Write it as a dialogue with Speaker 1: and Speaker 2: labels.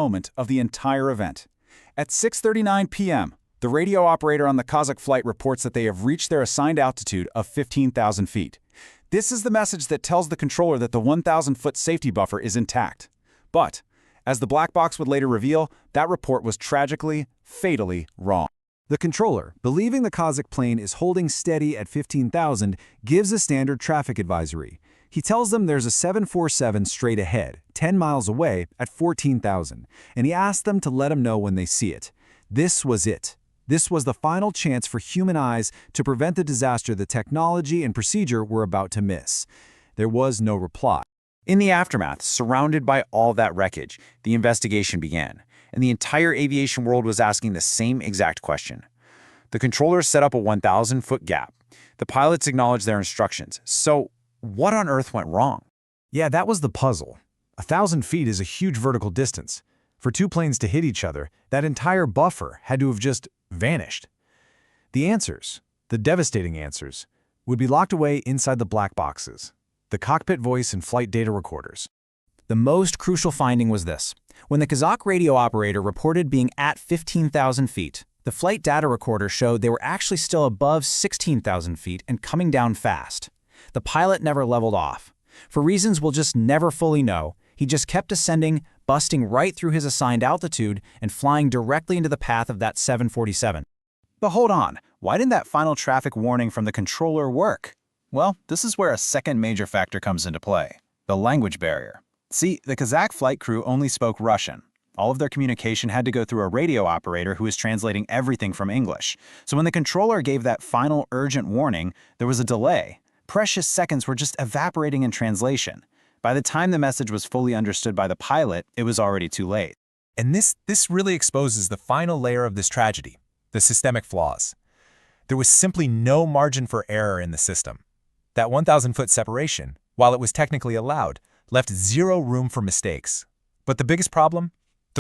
Speaker 1: moment of the entire event. At 6:39 p.m., the radio operator on the Kazakh flight reports that they have reached their assigned altitude of 15,000 feet. This is the message that tells the controller that the 1,000-foot safety buffer is intact. But, as the black box would later reveal, that report was tragically, fatally wrong.
Speaker 2: The controller, believing the Kazakh plane is holding steady at 15,000, gives a standard traffic advisory. He tells them there's a 747 straight ahead, 10 miles away, at 14,000, and he asks them to let him know when they see it. This was it. This was the final chance for human eyes to prevent the disaster the technology and procedure were about to miss. There was no reply.
Speaker 3: In the aftermath, surrounded by all that wreckage, the investigation began, and the entire aviation world was asking the same exact question. The controllers set up a 1,000-foot gap. The pilots acknowledged their instructions. So, what on earth went wrong?
Speaker 2: Yeah, that was the puzzle. 1,000 feet is a huge vertical distance. For two planes to hit each other, that entire buffer had to have just vanished. The answers, the devastating answers, would be locked away inside the black boxes, the cockpit voice and flight data recorders.
Speaker 4: The most crucial finding was this. When the Kazakh radio operator reported being at 15,000 feet, the flight data recorder showed they were actually still above 16,000 feet and coming down fast. The pilot never leveled off. For reasons we'll just never fully know, he just kept ascending, busting right through his assigned altitude and flying directly into the path of that 747.
Speaker 1: But hold on, why didn't that final traffic warning from the controller work? Well, this is where a second major factor comes into play, the language barrier. See, the Kazakh flight crew only spoke Russian. All of their communication had to go through a radio operator who was translating everything from English. So when the controller gave that final urgent warning, there was a delay. Precious seconds were just evaporating in translation. By the time the message was fully understood by the pilot, it was already too late.
Speaker 5: And this really exposes the final layer of this tragedy, the systemic flaws. There was simply no margin for error in the system. That 1,000-foot separation, while it was technically allowed, left zero room for mistakes. But the biggest problem?